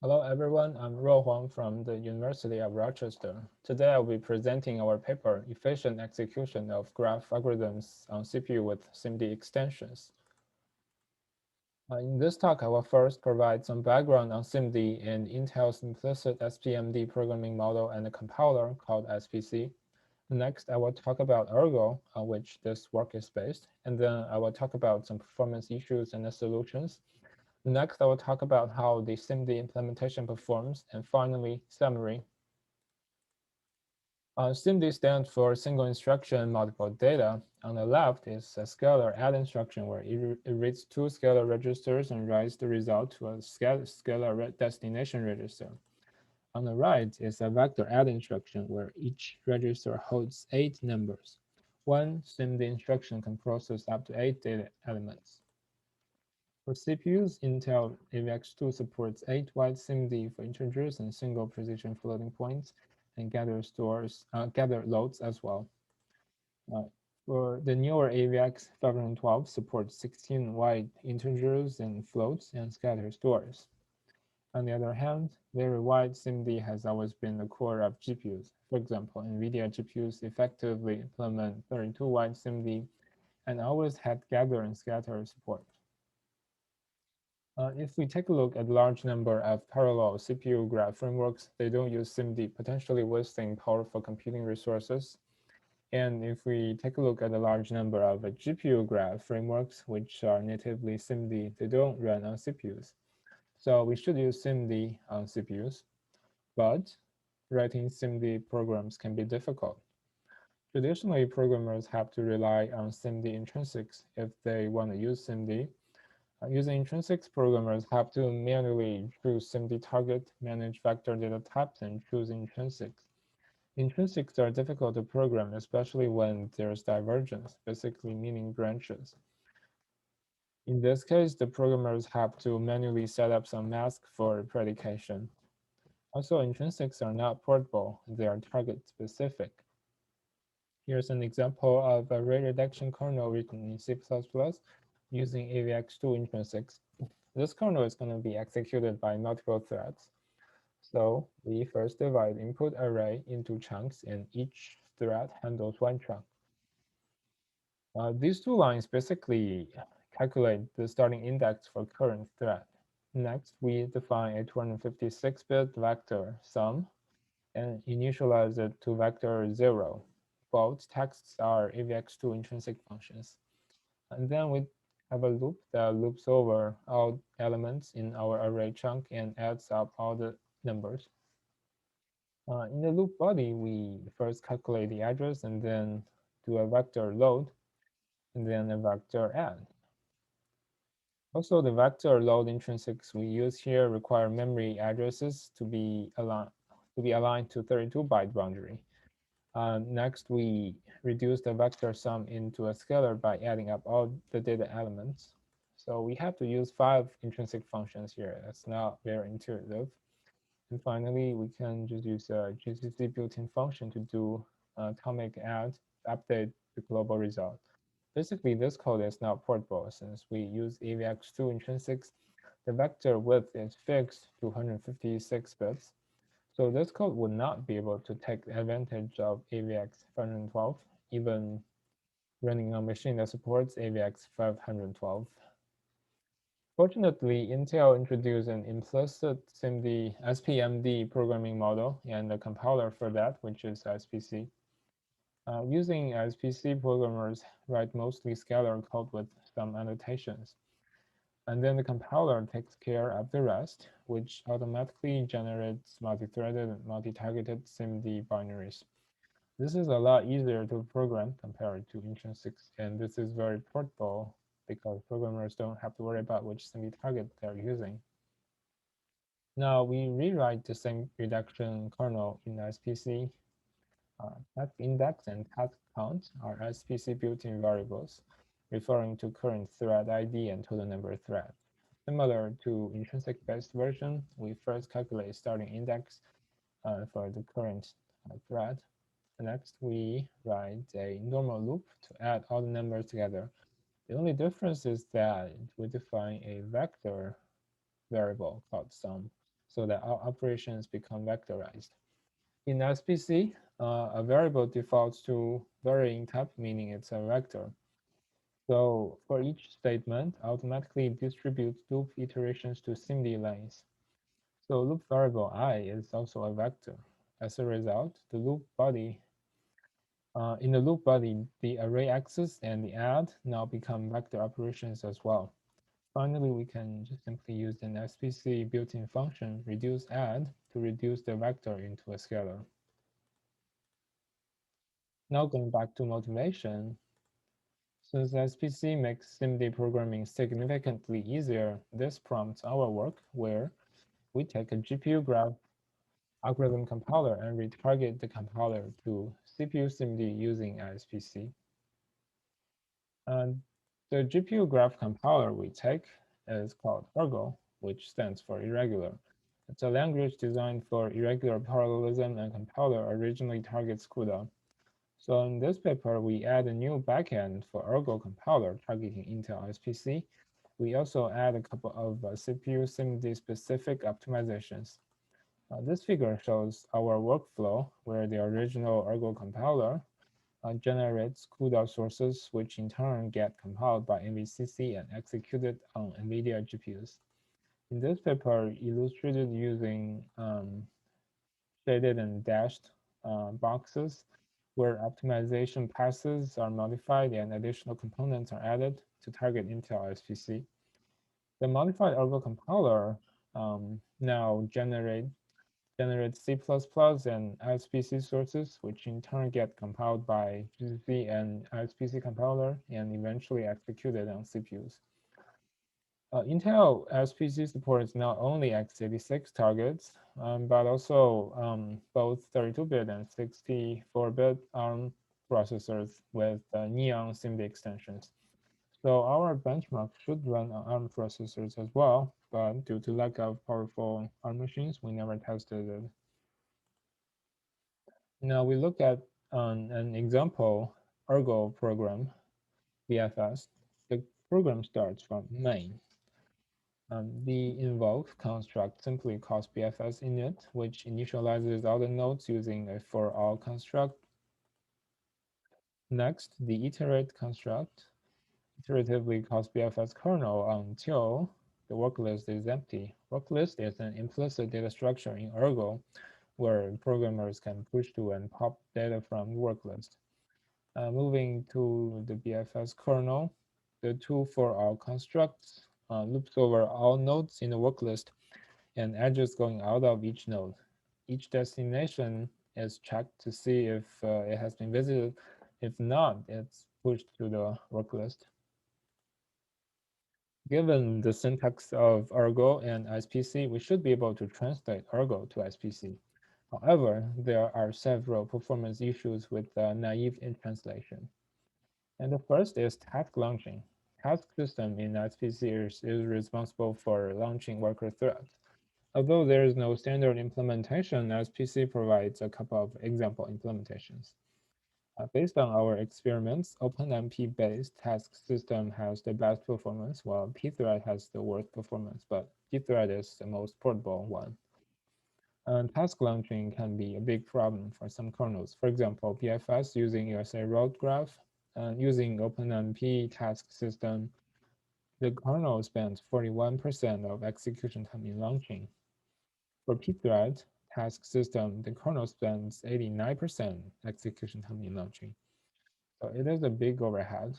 Hello everyone, I'm Ruohuang from the University of Rochester. Today I'll be presenting our paper, Efficient Execution of Graph Algorithms on CPU with SIMD Extensions. In this talk, I will first provide some background on SIMD and Intel's implicit SPMD programming model and a compiler called SPC. Next, I will talk about Ergo, on which this work is based, and then I will talk about some performance issues and the solutions. Next, I will talk about how the SIMD implementation performs, and finally, summary. SIMD stands for single instruction, multiple data. On the left is a scalar add instruction where it reads two scalar registers and writes the result to a scalar destination register. On the right is a vector add instruction where each register holds 8 numbers. One SIMD instruction can process up to 8 data elements. For CPUs, Intel AVX2 supports 8 wide SIMD for integers and single precision floating points, and gather loads as well. For the newer AVX 512 supports 16 wide integers and floats and scatter stores. On the other hand, very wide SIMD has always been the core of GPUs. For example, NVIDIA GPUs effectively implement 32 wide SIMD and always had gather and scatter support. If we take a look at a large number of parallel CPU graph frameworks, they don't use SIMD, potentially wasting powerful computing resources. And if we take a look at a large number of GPU graph frameworks, which are natively SIMD, they don't run on CPUs. So we should use SIMD on CPUs, but writing SIMD programs can be difficult. Traditionally, programmers have to rely on SIMD intrinsics if they want to use SIMD. Using intrinsics, programmers have to manually choose SIMD target, manage vector data types, and choose intrinsics. Intrinsics are difficult to program, especially when there's divergence, basically meaning branches. In this case, the programmers have to manually set up some mask for predication. Also, intrinsics are not portable, they are target specific. Here's an example of a array reduction kernel written in C++ using AVX2 intrinsics. This kernel is going to be executed by multiple threads. So we first divide input array into chunks, and each thread handles one chunk. These two lines basically calculate the starting index for current thread. Next, we define a 256-bit vector sum and initialize it to vector 0. Both texts are AVX2 intrinsic functions. And then we have a loop that loops over all elements in our array chunk and adds up all the numbers. In the loop body, we first calculate the address and then do a vector load and then a vector add. Also, the vector load intrinsics we use here require memory addresses to be aligned to 32-byte boundary. Next, we reduce the vector sum into a scalar by adding up all the data elements. So we have to use 5 intrinsic functions here. That's not very intuitive. And finally, we can just use a GCC built-in function to do atomic add, update the global result. Basically, this code is not portable since we use AVX2 intrinsics. The vector width is fixed to 156 bits. So this code would not be able to take advantage of AVX 512, even running on a machine that supports AVX 512. Fortunately, Intel introduced an implicit SIMD SPMD programming model and a compiler for that, which is SPC. Using SPC, programmers write mostly scalar code with some annotations. And then the compiler takes care of the rest, which automatically generates multi-threaded and multi-targeted SIMD binaries. This is a lot easier to program compared to intrinsics, and this is very portable because programmers don't have to worry about which SIMD target they're using. Now we rewrite the same reduction kernel in SPC. Task index and task count are SPC built-in variables, referring to current thread ID and total number of threads. Similar to intrinsic-based version, we first calculate starting index for the current thread. Next, we write a normal loop to add all the numbers together. The only difference is that we define a vector variable called sum. so that all operations become vectorized. In SPC, a variable defaults to varying type, meaning it's a vector. So for each statement, automatically distributes loop iterations to SIMD lanes. So loop variable I is also a vector. As a result, the loop body in the loop body, the array access and the add now become vector operations as well. Finally, we can just simply use an SPC built-in function, reduce add, to reduce the vector into a scalar. Now going back to motivation, since SPC makes SIMD programming significantly easier, this prompts our work where we take a GPU graph algorithm compiler and retarget the compiler to CPU SIMD using SPC. And the GPU graph compiler we take is called Ergo, which stands for irregular. It's a language designed for irregular parallelism, and compiler originally targets CUDA. So in this paper, we add a new backend for Ergo compiler targeting Intel SPC. We also add a couple of CPU SIMD specific optimizations. This figure shows our workflow where the original Ergo compiler generates CUDA sources, which in turn get compiled by MVCC and executed on NVIDIA GPUs. In this paper, illustrated using shaded and dashed boxes, where optimization passes are modified and additional components are added to target Intel SPC. The modified Ergo compiler now generates C++ and SPC sources, which in turn get compiled by GCC and SPC compiler and eventually executed on CPUs. Intel SPC supports not only x86 targets, but also both 32-bit and 64-bit ARM processors with Neon SIMD extensions. So our benchmark should run on ARM processors as well, but due to lack of powerful ARM machines, we never tested it. Now we look at an example Ergo program, BFS. The program starts from main. The invoke construct simply calls BFS init, which initializes all the nodes using a for all construct. Next, the iterate construct iteratively calls BFS kernel until the work list is empty. Work list is an implicit data structure in Ergo where programmers can push to and pop data from the work list. Moving to the BFS kernel, the two for all constructs loops over all nodes in the work list and edges going out of each node. Each destination is checked to see if it has been visited. If not, it's pushed to the work list. Given the syntax of Ergo and SPC, we should be able to translate Ergo to SPC. However, there are several performance issues with naive in translation. And the first is task launching. Task system in SPC is responsible for launching worker threads. Although there is no standard implementation, SPC provides a couple of example implementations. Based on our experiments, OpenMP-based task system has the best performance, while pthread has the worst performance, but pthread is the most portable one. Task launching can be a big problem for some kernels. For example, BFS using USA road graph, using OpenMP task system, the kernel spends 41% of execution time in launching. For pthread task system, the kernel spends 89% execution time in launching. So it is a big overhead.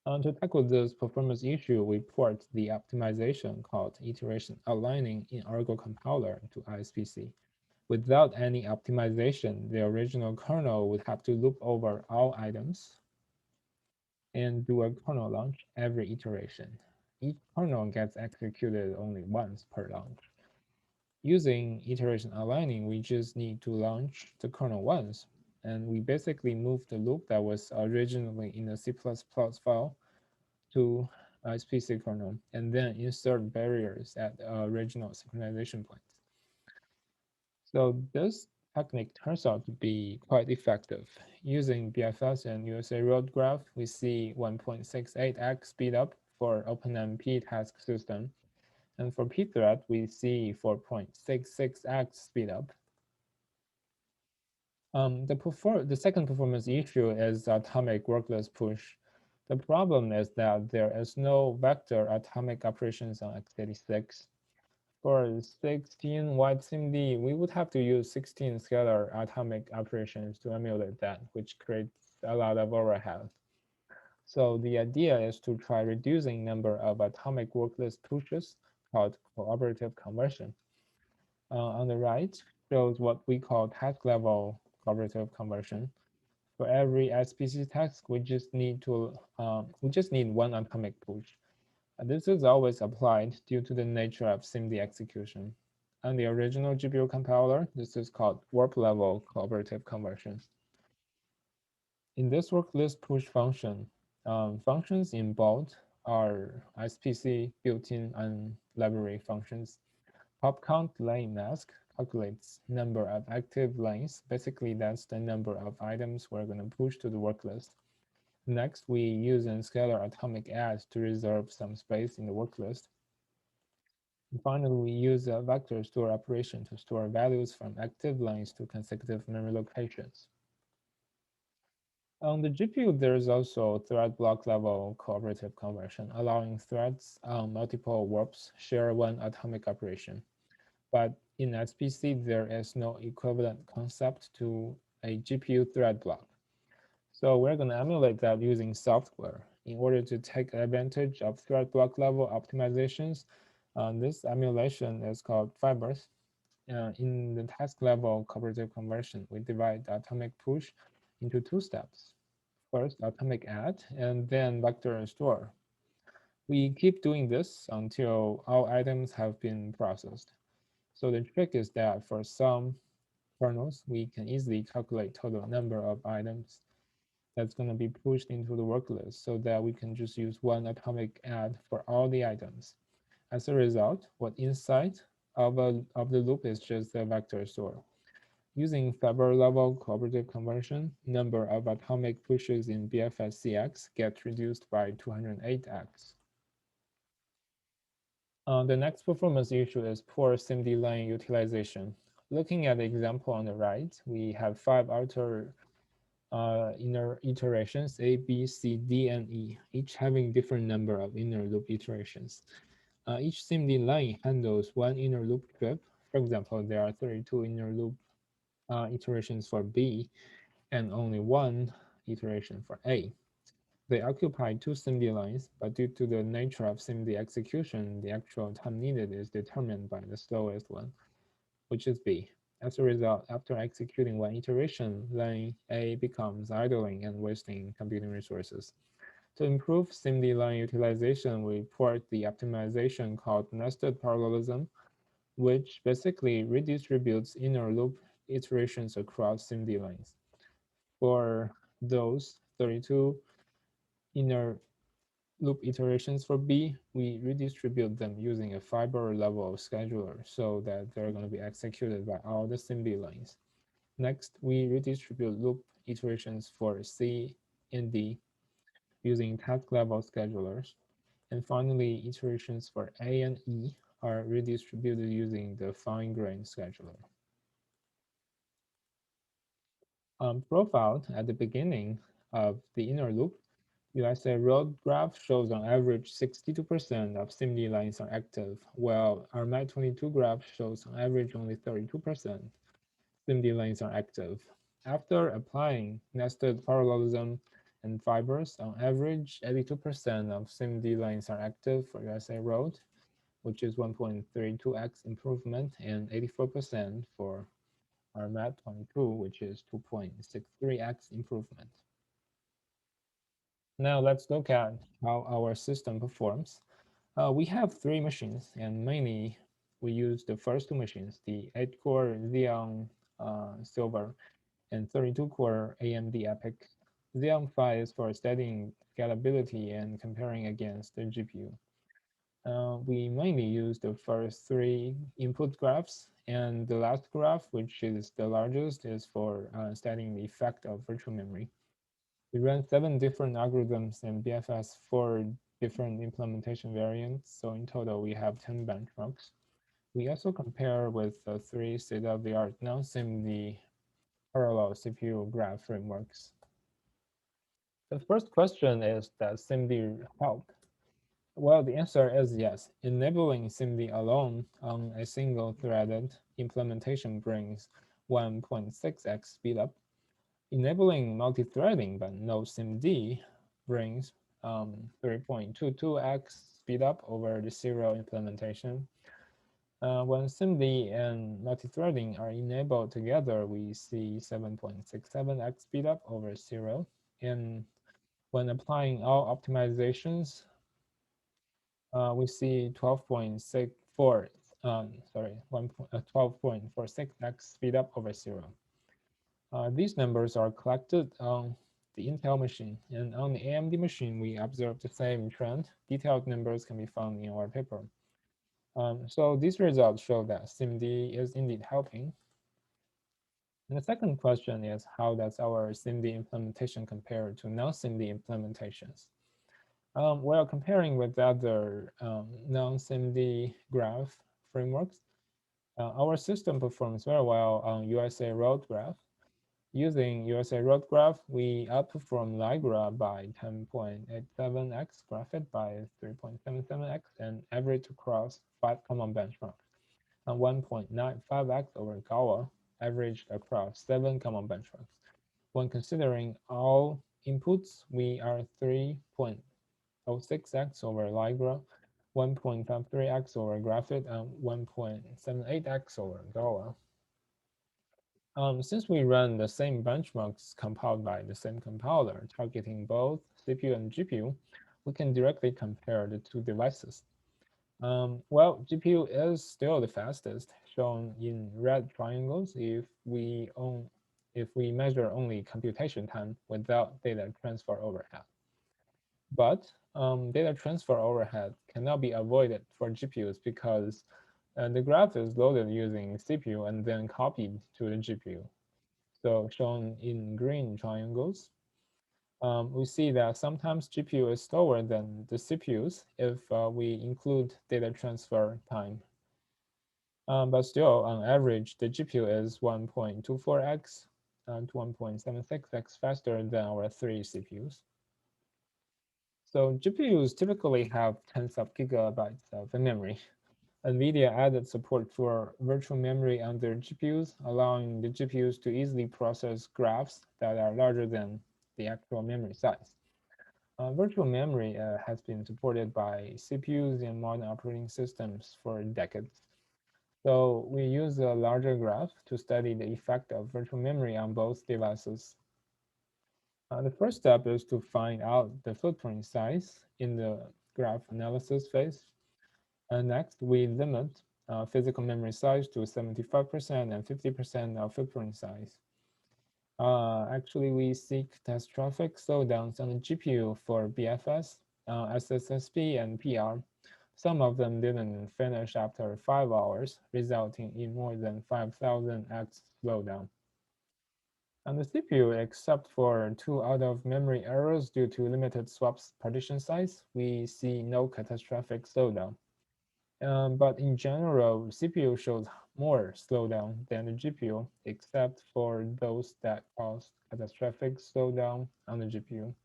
To tackle this performance issue, we port the optimization called iteration aligning in Ergo compiler to SPC. Without any optimization, the original kernel would have to loop over all items and do a kernel launch every iteration. Each kernel gets executed only once per launch. Using iteration aligning, we just need to launch the kernel once, and we basically move the loop that was originally in the C++ file to SPC kernel, and then insert barriers at the original synchronization points. So this technique turns out to be quite effective. Using BFS and USA road graph, we see 1.68x speed up for OpenMP task system. And for pthread, we see 4.66x speed up. The second performance issue is atomic workless push. The problem is that there is no vector atomic operations on x86. For 16 wide SIMD, we would have to use 16 scalar atomic operations to emulate that, which creates a lot of overhead. So the idea is to try reducing number of atomic workless pushes called cooperative conversion. On the right shows what we call task level cooperative conversion. For every SPC task, we just need one atomic push. This is always applied due to the nature of SIMD execution. On the original GPU compiler, this is called warp level cooperative conversion. In this workless push function, functions in bold are SPC built-in and library functions. Pop count lane mask calculates number of active lanes. Basically, that's the number of items we're going to push to the work list. Next, we use a scalar atomic add to reserve some space in the work list. And finally, we use a vector store operation to store values from active lanes to consecutive memory locations. On the GPU, there's also thread block level cooperative conversion, allowing threads on multiple warps share one atomic operation. But in SPC, there is no equivalent concept to a GPU thread block. So we're going to emulate that using software. In order to take advantage of thread block level optimizations, this emulation is called fibers. In the task level cooperative conversion, we divide the atomic push into two steps. First, atomic add, and then vector store. We keep doing this until all items have been processed. So the trick is that for some kernels, we can easily calculate total number of items that's going to be pushed into the work list so that we can just use one atomic add for all the items. As a result, what inside of the loop is just the vector store. Using fiber level cooperative conversion, number of atomic pushes in BFS-CX get reduced by 208x. The next performance issue is poor SIMD line utilization. Looking at the example on the right, we have 5 outer inner iterations, A, B, C, D, and E, each having different number of inner loop iterations. Each SIMD line handles one inner loop trip. For example, there are 32 inner loop iterations for B and only one iteration for A. They occupy 2 SIMD lines, but due to the nature of SIMD execution, the actual time needed is determined by the slowest one, which is B. As a result, after executing one iteration, line A becomes idling and wasting computing resources. To improve SIMD line utilization, we port the optimization called nested parallelism, which basically redistributes inner loop iterations across SIMD lines. For those 32 inner loop iterations for B, we redistribute them using a fiber level scheduler so that they're going to be executed by all the SIMD lines. Next, we redistribute loop iterations for C and D using task level schedulers. And finally, iterations for A and E are redistributed using the fine-grained scheduler. Profiled at the beginning of the inner loop, USA road graph shows on average 62% of SIMD lines are active, while our MAT22 graph shows on average only 32% SIMD lines are active. After applying nested parallelism and fibers, on average, 82% of SIMD lines are active for USA road, which is 1.32x improvement, and 84% for our MAT22, which is 2.63x improvement. Now let's look at how our system performs. We have 3 machines, and mainly we use the first 2 machines, the 8-core Xeon Silver and 32-core AMD EPYC. Xeon Phi is for studying scalability and comparing against the GPU. We mainly use the first 3 input graphs, and the last graph, which is the largest, is for studying the effect of virtual memory. We ran 7 different algorithms in BFS for different implementation variants. So in total, we have 10 benchmarks. We also compare with the 3 state-of-the-art non-SIMD parallel CPU graph frameworks. The first question is, does SIMD help? Well, the answer is yes. Enabling SIMD alone on a single threaded implementation brings 1.6x speed up. Enabling multi-threading but no SIMD brings 3.22x speed up over the serial implementation. When SIMD and multi-threading are enabled together, we see 7.67x speed up over serial. And when applying all optimizations, we see 12.46x speed up over serial. These numbers are collected on the Intel machine, and on the AMD machine, we observe the same trend. Detailed numbers can be found in our paper. So these results show that SIMD is indeed helping. And the second question is, how does our SIMD implementation compare to non-SIMD implementations? While comparing with other non-SIMD graph frameworks, our system performs very well on USA road graph. Using USA road graph, we outperform Ligra by 10.87x, Graphite by 3.77x, and average across 5 common benchmarks, and 1.95x over Gawa, averaged across 7 common benchmarks. When considering all inputs, we are 3.06x over Ligra, 1.53x over Graphite, and 1.78x over Gawa. Since we run the same benchmarks compiled by the same compiler targeting both CPU and GPU, we can directly compare the two devices. Well, GPU is still the fastest, shown in red triangles if we measure only computation time without data transfer overhead. But data transfer overhead cannot be avoided for GPUs because the graph is loaded using CPU and then copied to the GPU. So shown in green triangles, we see that sometimes GPU is slower than the CPUs if we include data transfer time. But still, on average, the GPU is 1.24x and 1.76x faster than our 3 CPUs. So GPUs typically have tens of gigabytes of memory. NVIDIA added support for virtual memory on their GPUs, allowing the GPUs to easily process graphs that are larger than the actual memory size. Virtual memory has been supported by CPUs in modern operating systems for decades. So we use a larger graph to study the effect of virtual memory on both devices. The first step is to find out the footprint size in the graph analysis phase. Next, we limit physical memory size to 75% and 50% of footprint size. Actually, we seek catastrophic slowdowns on the GPU for BFS, SSSP, and PR. Some of them didn't finish after 5 hours, resulting in more than 5,000x slowdown. On the CPU, except for 2 out-of-memory errors due to limited swaps partition size, we see no catastrophic slowdown. But in general, CPU shows more slowdown than the GPU, except for those that cause catastrophic slowdown on the GPU.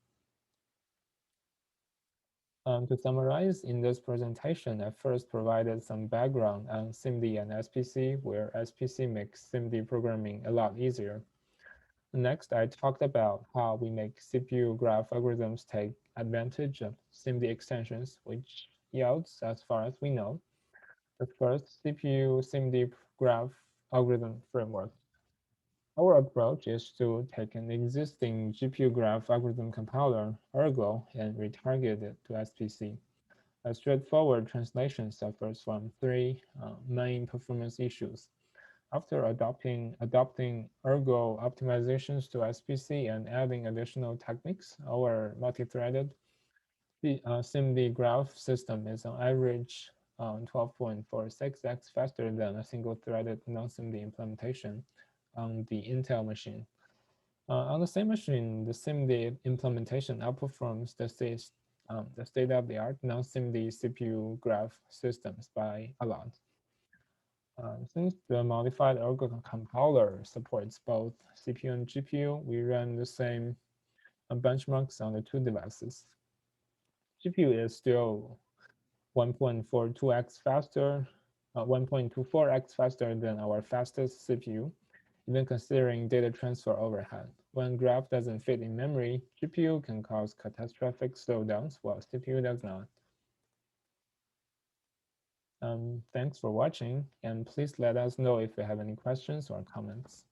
To summarize, in this presentation, I first provided some background on SIMD and SPC, where SPC makes SIMD programming a lot easier. Next, I talked about how we make CPU graph algorithms take advantage of SIMD extensions, which yields, as far as we know, the first CPU SIMD graph algorithm framework. Our approach is to take an existing GPU graph algorithm compiler, Ergo, and retarget it to SPC. A straightforward translation suffers from 3 main performance issues. After adopting Ergo optimizations to SPC and adding additional techniques, our multi-threaded SIMD graph system is on average 12.46x faster than a single-threaded non-SIMD implementation on the Intel machine. On the same machine, the SIMD implementation outperforms the the state-of-the-art non-SIMD CPU graph systems by a lot. Since the modified ergo compiler supports both CPU and GPU, we run the same benchmarks on the two devices. GPU is still 1.42x faster, 1.24x faster than our fastest CPU, even considering data transfer overhead. When graph doesn't fit in memory, GPU can cause catastrophic slowdowns while CPU does not. Thanks for watching, and please let us know if you have any questions or comments.